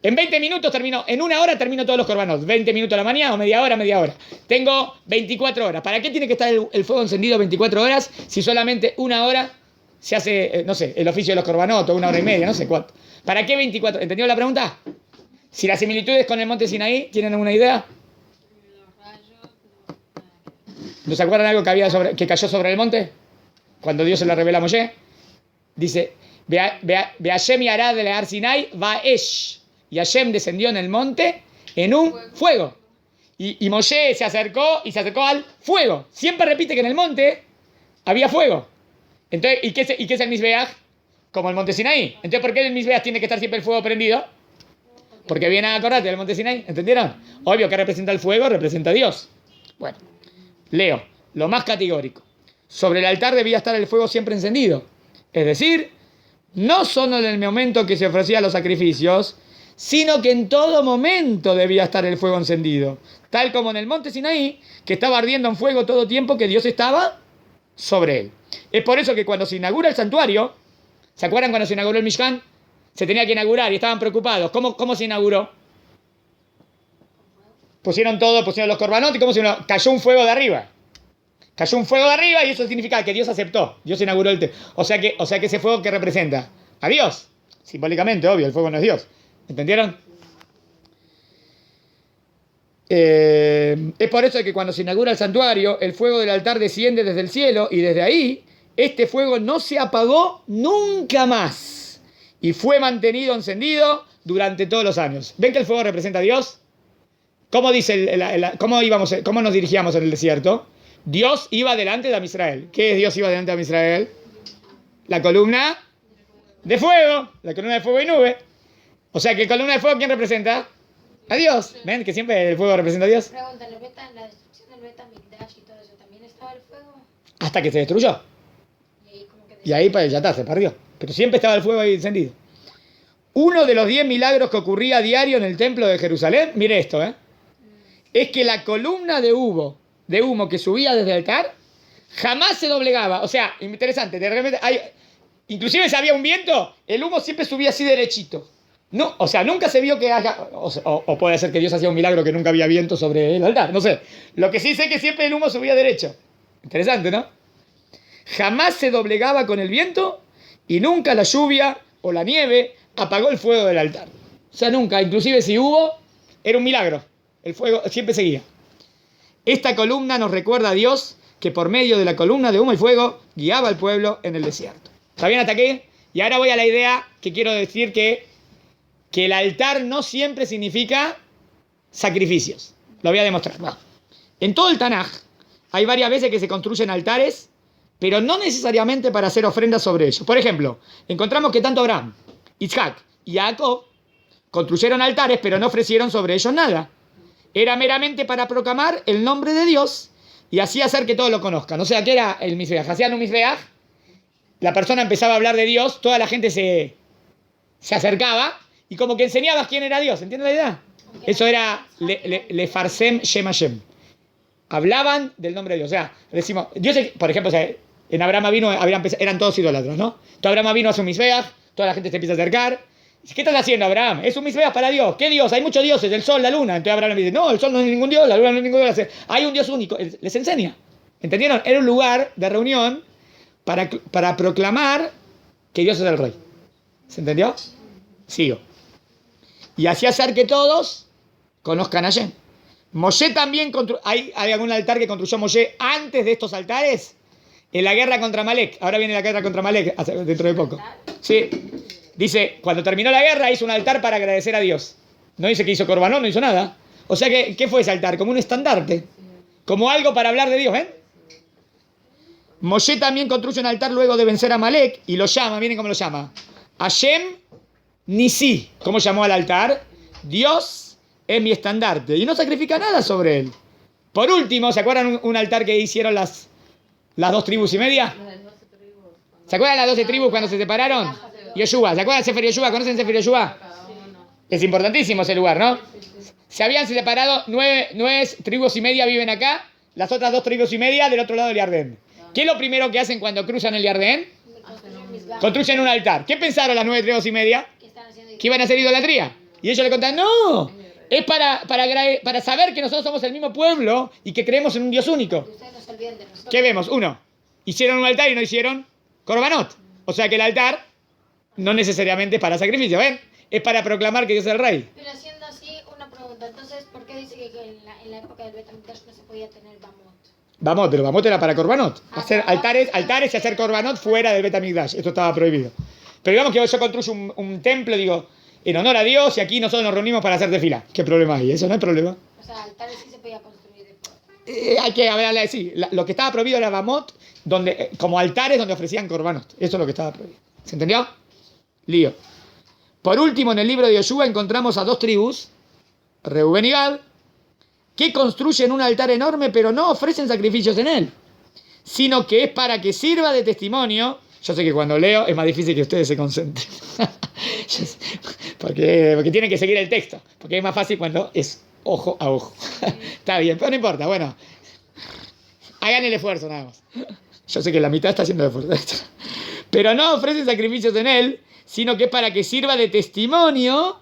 En 20 minutos termino, en una hora termino todos los korbanot. 20 minutos a la mañana o media hora. Tengo 24 horas. ¿Para qué tiene que estar el fuego encendido 24 horas si solamente una hora se hace, no sé, el oficio de los korbanot o 1 hora y media, no sé cuánto? ¿Para qué 24? ¿Entendió la pregunta? Si las similitudes con el monte Sinaí, ¿tienen alguna idea? ¿No se acuerdan algo que cayó sobre el monte? Cuando Dios se le revela a Moshe. Dice, ve Hashem y Arad de Har Sinai va Esh. Y Hashem descendió en el monte en un fuego. Y Moshe se acercó al fuego. Siempre repite que en el monte había fuego. Entonces, ¿y qué es el Mizbeach? Como el monte Sinaí. Entonces, ¿por qué el Mizbeach tiene que estar siempre el fuego prendido? Porque viene a acordarte del monte Sinaí. ¿Entendieron? Obvio que representa el fuego, representa a Dios. Bueno, leo. Lo más categórico. Sobre el altar debía estar el fuego siempre encendido. Es decir, no solo en el momento que se ofrecían los sacrificios, sino que en todo momento debía estar el fuego encendido. Tal como en el monte Sinaí, que estaba ardiendo en fuego todo tiempo que Dios estaba sobre él. Es por eso que cuando se inaugura el santuario, ¿se acuerdan cuando se inauguró el Mishkan? Se tenía que inaugurar y estaban preocupados. ¿Cómo se inauguró? Pusieron los korbanot y ¿cómo se inauguró? Cayó un fuego de arriba. Cayó un fuego de arriba y eso significa que Dios aceptó. Dios inauguró el templo. O sea que ese fuego que representa a Dios. Simbólicamente, obvio, el fuego no es Dios. ¿Entendieron? Es por eso que cuando se inaugura el santuario, el fuego del altar desciende desde el cielo y desde ahí, este fuego no se apagó nunca más y fue mantenido encendido durante todos los años. ¿Ven que el fuego representa a Dios? ¿Cómo dice cómo nos dirigíamos en el desierto? Dios iba delante de Amisrael. ¿Qué es Dios iba delante de Amisrael? La columna de fuego. La columna de fuego y nube. O sea que la columna de fuego, ¿quién representa? A Dios. ¿Ven que siempre el fuego representa a Dios? Pregunta, en la destrucción del Beta Mikdash y todo eso, ¿también estaba el fuego? Hasta que se destruyó. Y ahí pues, ya está, se perdió. Pero siempre estaba el fuego ahí encendido. Uno de los 10 milagros que ocurría a diario en el templo de Jerusalén, mire esto, es que la columna de humo que subía desde el altar jamás se doblegaba. O sea, interesante, de repente inclusive si había un viento, el humo siempre subía así derechito. No, o sea, nunca se vio que haya, o puede ser que Dios hacía un milagro que nunca había viento sobre el altar, no sé. Lo que sí sé es que siempre el humo subía derecho. Interesante, ¿no? Jamás se doblegaba con el viento y nunca la lluvia o la nieve apagó el fuego del altar. O sea, nunca, inclusive si hubo, era un milagro. El fuego siempre seguía. Esta columna nos recuerda a Dios que por medio de la columna de humo y fuego guiaba al pueblo en el desierto. ¿Está bien hasta aquí? Y ahora voy a la idea que quiero decir que el altar no siempre significa sacrificios. Lo voy a demostrar. Va. En todo el Tanaj hay varias veces que se construyen altares, pero no necesariamente para hacer ofrendas sobre ellos. Por ejemplo, encontramos que tanto Abraham, Isaac y Jacob construyeron altares, pero no ofrecieron sobre ellos nada. Era meramente para proclamar el nombre de Dios y así hacer que todos lo conozcan. O sea, ¿qué era el Mizbeach? Hacían un Mizbeach, la persona empezaba a hablar de Dios, toda la gente se acercaba y como que enseñabas quién era Dios. ¿Entienden la idea? Eso era le farsem Shem Hashem. Hablaban del nombre de Dios. O sea, decimos, Dios, por ejemplo, o sea, en Abraham vino, eran todos idólatras, ¿no? Entonces Abraham vino a su Mizbeach, toda la gente se empieza a acercar. ¿Qué estás haciendo, Abraham? Es un Mizbeach para Dios. ¿Qué Dios? Hay muchos dioses, el sol, la luna. Entonces Abraham le dice, no, el sol no es ningún dios, la luna no es ningún dios. Hay un Dios único. Les enseña. ¿Entendieron? Era un lugar de reunión para proclamar que Dios es el rey. ¿Se entendió? Sigo. Y así hacer que todos conozcan a Hashem. Moshe también ¿Hay algún altar que construyó Moshe antes de estos altares? En la guerra contra Amalek. Ahora viene la guerra contra Amalek dentro de poco. Sí. Dice, cuando terminó la guerra hizo un altar para agradecer a Dios. No dice que hizo corbanón, no hizo nada. O sea, ¿qué fue ese altar? Como un estandarte. Como algo para hablar de Dios, ¿ven? Moshe también construye un altar luego de vencer a Amalek y lo llama, miren cómo lo llama. Hashem Nisi. ¿Cómo llamó al altar? Dios es mi estandarte. Y no sacrifica nada sobre él. Por último, ¿se acuerdan un altar que hicieron las 2 tribus y media? ¿Se acuerdan las 12 tribus cuando se separaron? Yoshua, ¿se acuerdan de Sefer Yoshua? ¿Conocen Sefer Yoshua? Es importantísimo ese lugar, ¿no? Se habían separado 9 tribus y media viven acá, las otras 2 tribus y media del otro lado del Yardén. ¿Qué es lo primero que hacen cuando cruzan el Yardén? Construyen un altar. ¿Qué pensaron las 9 tribus y media? Que iban a hacer idolatría. Y ellos le contaban, no, es para saber que nosotros somos el mismo pueblo y que creemos en un Dios único. ¿Qué vemos? 1, hicieron un altar y no hicieron korbanot. O sea que el altar no necesariamente es para sacrificio, ¿ven? Es para proclamar que Dios es el rey. Pero haciendo así, una pregunta. Entonces, ¿por qué dice que en la época del Beta Mikdash no se podía tener Bamot? Vamos, pero Bamot era para Korbanot. Hacer altares y hacer Korbanot fuera del Bet HaMikdash. Esto estaba prohibido. Pero digamos que yo construyo un templo, digo, en honor a Dios, y aquí nosotros nos reunimos para hacer tefila. ¿Qué problema hay? Eso no hay problema. O sea, altares sí se podía construir después. Hay que hablarle así. Lo que estaba prohibido era Bamot, donde, como altares donde ofrecían Korbanot. Eso es lo que estaba prohibido. ¿Se entendió? Lío. Por último, en el libro de Yoshua encontramos a dos tribus, Reubén y Gad, que construyen un altar enorme, pero no ofrecen sacrificios en él, sino que es para que sirva de testimonio. Yo sé que cuando leo es más difícil que ustedes se concentren, porque tienen que seguir el texto, porque es más fácil cuando es ojo a ojo. Está bien, pero no importa, bueno, hagan el esfuerzo nada más. Yo sé que la mitad está haciendo el esfuerzo. Pero no ofrecen sacrificios en él, sino que es para que sirva de testimonio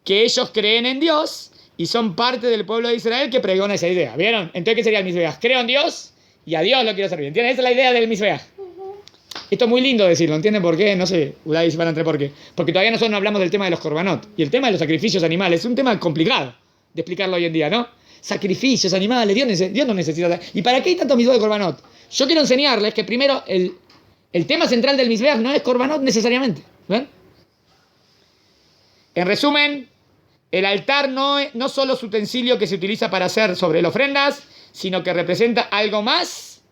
que ellos creen en Dios y son parte del pueblo de Israel que pregona esa idea. ¿Vieron? Entonces, ¿qué sería el Mizbeach? Creo en Dios y a Dios lo quiero servir. ¿Entienden? Esa es la idea del Mizbeach. Esto es muy lindo decirlo, ¿entienden por qué? No sé, Udai se van a entrar por qué. Porque todavía nosotros no hablamos del tema de los korbanot. Y el tema de los sacrificios animales es un tema complicado de explicarlo hoy en día, ¿no? Sacrificios animales, Dios no necesita. ¿Y para qué hay tanto Mizbeach de korbanot? Yo quiero enseñarles que primero el tema central del Mizbeach no es korbanot necesariamente. ¿Ven? En resumen, el altar no solo es utensilio que se utiliza para hacer sobre las ofrendas, sino que representa algo más.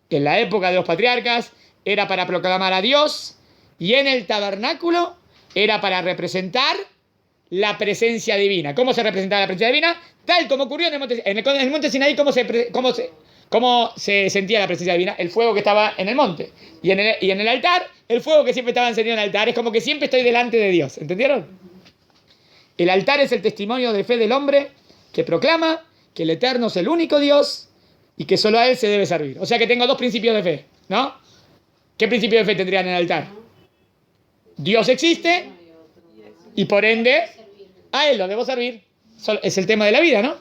En la época de los patriarcas era para proclamar a Dios, y en el tabernáculo era para representar la presencia divina. ¿Cómo se representaba la presencia divina? Tal como ocurrió en el monte Sinaí. ¿Cómo se sentía la presencia divina? El fuego que estaba en el monte. Y en el altar, el fuego que siempre estaba encendido en el altar. Es como que siempre estoy delante de Dios. ¿Entendieron? El altar es el testimonio de fe del hombre que proclama que el Eterno es el único Dios y que solo a Él se debe servir. O sea que tengo dos principios de fe, ¿no? ¿Qué principio de fe tendría en el altar? Dios existe y por ende a Él lo debo servir. Es el tema de la vida, ¿no?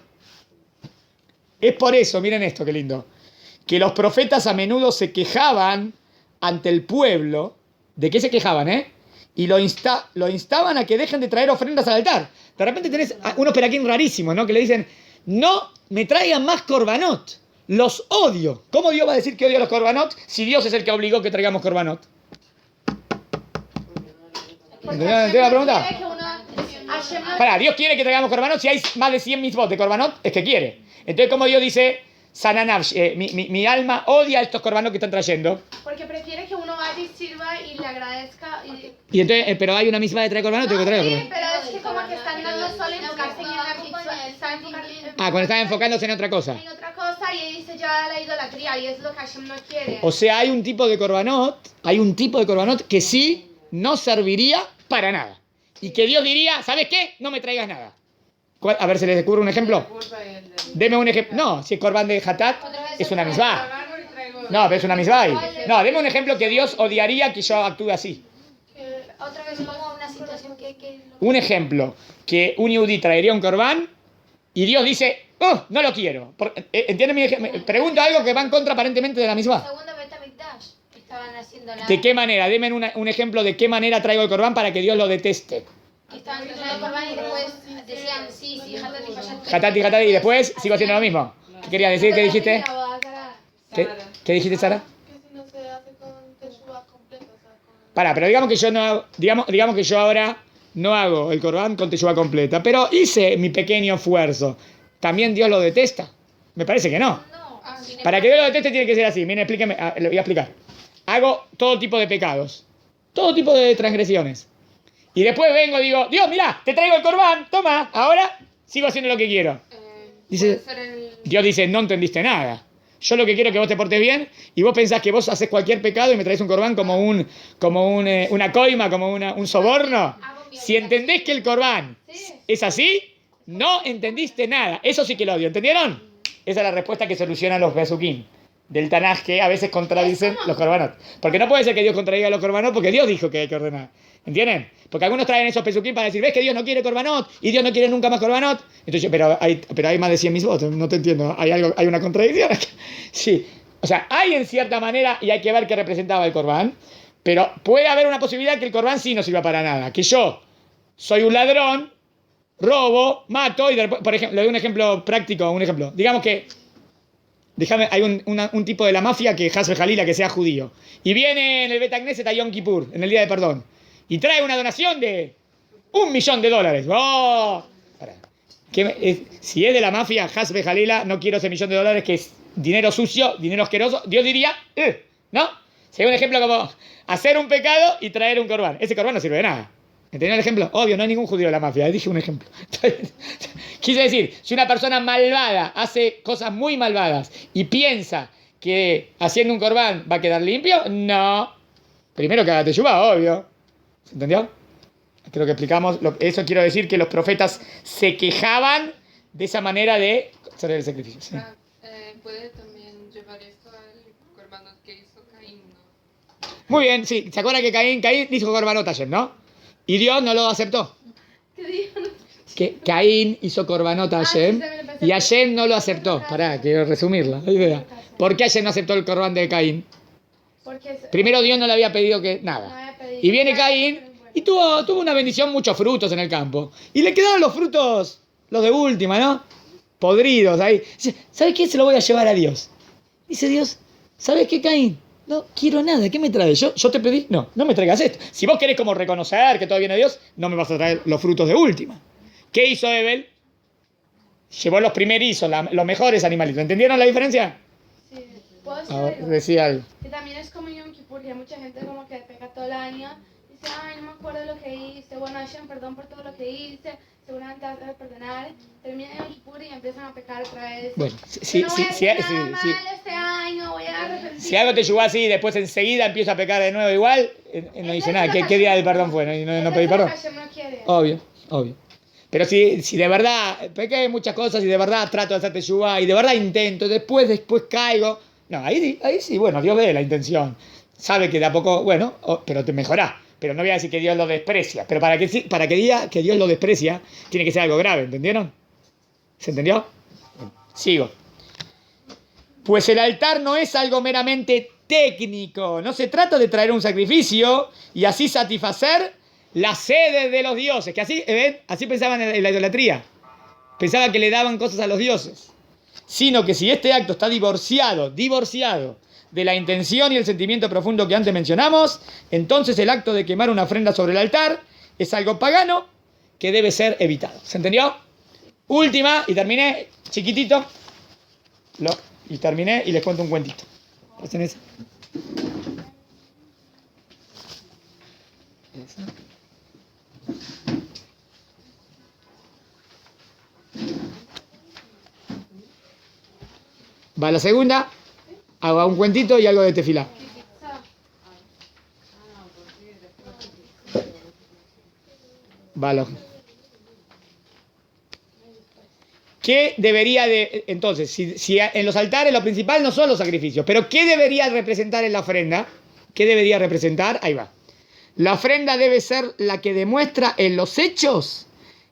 Es por eso, miren esto, qué lindo, que los profetas a menudo se quejaban ante el pueblo. ¿De qué se quejaban, Y lo instaban a que dejen de traer ofrendas al altar. De repente tenés unos peraquín rarísimos, ¿no? Que le dicen, no me traigan más korbanot, los odio. ¿Cómo Dios va a decir que odia los korbanot si Dios es el que obligó que traigamos korbanot? ¿Entendés la pregunta? Para, Dios quiere que traigamos korbanot. Si hay más de 100 mitzvot de korbanot, es que quiere. Entonces, como Dios dice, Sananav, mi alma odia estos korbanot que están trayendo. Porque prefiere que uno vaya y sirva y le agradezca. Y entonces, pero hay una misma de traer korbanot, tengo que traer Sí, korbanot. pero es que como que están dando solo enfocarse en la mitzvah, están Cuando están enfocándose en otra cosa. en otra cosa y dice ya la idolatría y es lo que Hashem no quiere. O sea, hay un tipo de korbanot que sí no serviría para nada. Y que Dios diría, ¿sabes qué? No me traigas nada. A ver, ¿se les ocurre un ejemplo? Deme un ejemplo. No, si es korban de Hatat, es una misbah. No, pero es una misbah. No, deme un ejemplo que Dios odiaría que yo actúe así. Otra vez como una situación que Un ejemplo, que un yudí traería un korban y Dios dice, oh, no lo quiero. ¿Entienden mi ejemplo? Pregunto algo que va en contra aparentemente de la misbah. segundo Bet HaMikdash estaban haciendo la... ¿De qué manera? Deme un ejemplo de qué manera traigo el korban para que Dios lo deteste. Estaban haciendo el Corban y después decían sí, Hatat y Hayat. Hatat y después sigo haciendo lo mismo. ¿Qué querías decir? ¿Qué dijiste? ¿Qué dijiste, Sara? Que si no se hace con teshuva completa, o sea, con... Para, pero digamos que yo no hago, digamos que yo ahora no hago el Corban con teshuva completa, pero hice mi pequeño esfuerzo. ¿También Dios lo detesta? Me parece que no. No, Para que Dios lo deteste tiene que ser así. Miren, explíqueme, le voy a explicar. Hago todo tipo de pecados, todo tipo de transgresiones. Y después vengo y digo, Dios, mirá, te traigo el Corban, toma, ahora sigo haciendo lo que quiero. Dice, Dios dice, no entendiste nada. Yo lo que quiero es que vos te portes bien y vos pensás que vos haces cualquier pecado y me traes un Corban como una coima, como un soborno. Si entendés que el Corban es así, no entendiste nada. Eso sí que lo odio, ¿entendieron? Esa es la respuesta que solucionan los Besukim del Tanaj, que a veces contradicen los Corbanot. Porque no puede ser que Dios contradiga los Corbanot porque Dios dijo que hay que ordenar. ¿Entienden? Porque algunos traen esos Pesukim para decir, ves que Dios no quiere Corbanot y Dios no quiere nunca más Corbanot. Entonces, pero hay más de 100 mitzvot, no te entiendo. ¿Hay una contradicción? Sí. O sea, hay en cierta manera, y hay que ver qué representaba el Corban, pero puede haber una posibilidad que el Corban sí no sirva para nada. Que yo soy un ladrón, robo, mato y por ejemplo, le doy un ejemplo práctico, un ejemplo. Digamos que hay un tipo de la mafia que es Hasbe Jalila, que sea judío. Y viene en el Bet Knesset a Yom Kippur, en el día de perdón. Y trae una donación de $1.000.000. ¡Oh! Pará. Si es de la mafia, Hasbe Jalila, no quiero ese $1.000.000, que es dinero sucio, dinero asqueroso. Dios diría, ¿no? Sería un ejemplo como hacer un pecado y traer un corbán. Ese corbán no sirve de nada. ¿Entendió el ejemplo? Obvio, no hay ningún judío de la mafia. Dije un ejemplo. Quise decir, si una persona malvada hace cosas muy malvadas y piensa que haciendo un corbán va a quedar limpio, no. Primero que haga teshuvá, obvio. ¿Se entendió? Creo que explicamos. Eso quiero decir que los profetas se quejaban de esa manera de hacer el sacrificio. ¿Sí? Puede también llevar esto al corbán que hizo Caín, ¿no? Muy bien, sí. ¿Se acuerdan que Caín hizo corbanot ayer, no? Y Dios no lo aceptó. ¿Qué dijo? Que Caín hizo corbanot a Hashem y Hashem no lo aceptó. Pará, quiero resumirla. La idea. ¿Por qué Hashem no aceptó el corbán de Caín? Porque Primero Dios no le había pedido que no nada. había pedido. Y viene Caín y tuvo una bendición, muchos frutos en el campo. Y le quedaron los frutos, los de última, ¿no? Podridos ahí. Dice, ¿sabes qué? Se lo voy a llevar a Dios. Dice Dios, ¿sabes qué, Caín? No quiero nada, ¿qué me traes? ¿Yo te pedí? No me traigas esto. Si vos querés como reconocer que todo viene de Dios, no me vas a traer los frutos de última. ¿Qué hizo Abel? Llevó los primerizos, los mejores animalitos. ¿Entendieron la diferencia? Sí. ¿Puedo decir Ahora, algo? decía algo. Que también es como Yom Kippur, que hay mucha gente como que peca todo el año. Dice, ay, no me acuerdo lo que hice. Bueno, Hashem, perdón por todo lo que hice. Seguramente vas a perdonar. Termina Yom Kippur y empiezan a pecar otra vez. Bueno, Yo no voy a hacer nada mal este año, voy a arrepentir. Si algo te llevó así y después enseguida empiezo a pecar de nuevo igual, no dice nada. ¿Qué día del perdón fue? No pedí perdón. Hashem no quiere. Obvio. Pero si de verdad pequé muchas cosas y de verdad trato de hacer teshuvá y de verdad intento, después caigo. No, ahí sí, bueno, Dios ve la intención. Sabe que de a poco, bueno, pero te mejorá. Pero no voy a decir que Dios lo desprecia. Pero para que diga que Dios lo desprecia, tiene que ser algo grave, ¿entendieron? ¿Se entendió? Sigo. Pues el altar no es algo meramente técnico. No se trata de traer un sacrificio y así satisfacer las sedes de los dioses. Que así pensaban en la idolatría. Pensaban que le daban cosas a los dioses. Sino que si este acto está divorciado de la intención y el sentimiento profundo que antes mencionamos, entonces el acto de quemar una ofrenda sobre el altar es algo pagano que debe ser evitado. ¿Se entendió? Última, y terminé, chiquitito. Y terminé y les cuento un cuentito. ¿Hacen eso? Va la segunda, hago un cuentito y algo de tefilá. Vale. ¿Qué debería de... Entonces, si en los altares lo principal no son los sacrificios, pero ¿qué debería representar en la ofrenda? ¿Qué debería representar? Ahí va. La ofrenda debe ser la que demuestra en los hechos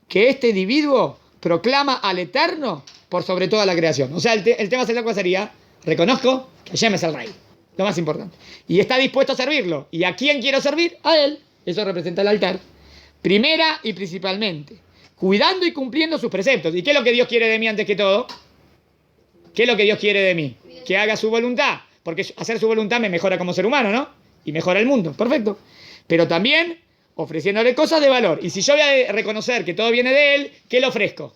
que este individuo proclama al Eterno por sobre toda la creación. O sea, el tema central ¿cuál sería? Reconozco que Hashem es el Rey, lo más importante. Y está dispuesto a servirlo. ¿Y a quién quiero servir? A Él. Eso representa el altar. Primera y principalmente, cuidando y cumpliendo sus preceptos. ¿Y qué es lo que Dios quiere de mí antes que todo? ¿Qué es lo que Dios quiere de mí? Que haga su voluntad. Porque hacer su voluntad me mejora como ser humano, ¿no? Y mejora el mundo. Perfecto. Pero también ofreciéndole cosas de valor. Y si yo voy a reconocer que todo viene de Él, ¿qué le ofrezco?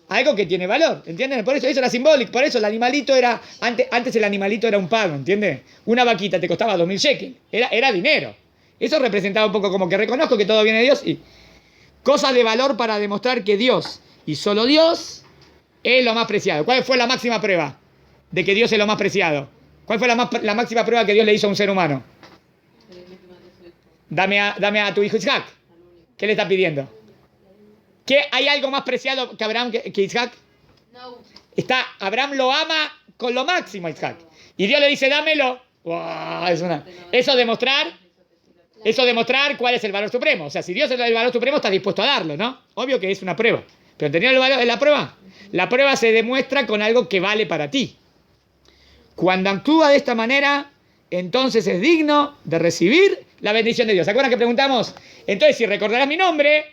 Algo que tiene valor, ¿entienden? Por eso era simbólico, por eso el animalito era, antes el animalito era un pago, ¿entiendes? Una vaquita te costaba 2.000 shekels, era dinero. Eso representaba un poco como que reconozco que todo viene de Dios y cosas de valor para demostrar que Dios y solo Dios es lo más preciado. ¿Cuál fue la máxima prueba de que Dios es lo más preciado? ¿Cuál fue la máxima prueba que Dios le hizo a un ser humano? Dame a tu hijo Isaac. ¿Qué le está pidiendo? ¿Qué hay algo más preciado que Abraham que Isaac? No. Abraham lo ama con lo máximo a Isaac. Y Dios le dice, dámelo. Wow, eso demostrar cuál es el valor supremo. O sea, si Dios es el valor supremo, está dispuesto a darlo, ¿no? Obvio que es una prueba. Pero ¿entendieron el valor de la prueba? La prueba se demuestra con algo que vale para ti. Cuando actúa de esta manera, entonces es digno de recibir la bendición de Dios. ¿Se acuerdan que preguntamos? Entonces, si recordarás mi nombre,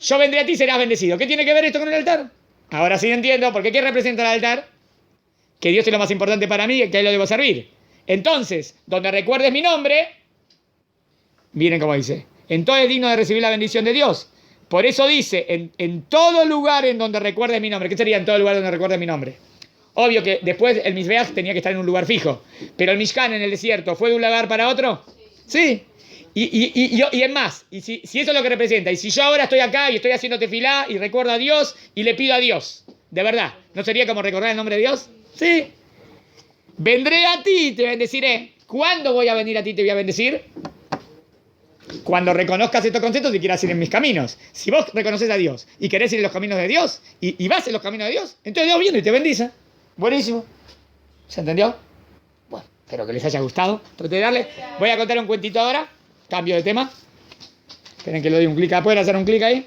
yo vendré a ti y serás bendecido. ¿Qué tiene que ver esto con el altar? Ahora sí entiendo, porque ¿qué representa el altar? que Dios es lo más importante para mí y que a Él lo debo servir. Entonces, donde recuerdes mi nombre, miren cómo dice, entonces es digno de recibir la bendición de Dios. Por eso dice, en todo lugar en donde recuerdes mi nombre. ¿Qué sería en todo lugar donde recuerdes mi nombre? Obvio que después el Mizbeach tenía que estar en un lugar fijo. Pero el Mishkan en el desierto, ¿fue de un lugar para otro? Sí. Y es más, y si eso es lo que representa, y si yo ahora estoy acá y estoy haciendo tefilá y recuerdo a Dios y le pido a Dios, de verdad, ¿no sería como recordar el nombre de Dios? Sí. Vendré a ti y te bendeciré. ¿Cuándo voy a venir a ti y te voy a bendecir? Cuando reconozcas estos conceptos y quieras ir en mis caminos. Si vos reconoces a Dios y querés ir en los caminos de Dios y vas en los caminos de Dios, entonces Dios viene y te bendice. Buenísimo. ¿Se entendió? Bueno, espero que les haya gustado. Traté de darle. Voy a contar un cuentito ahora. Cambio de tema. Esperen que le doy un clic. ¿Pueden hacer un clic ahí?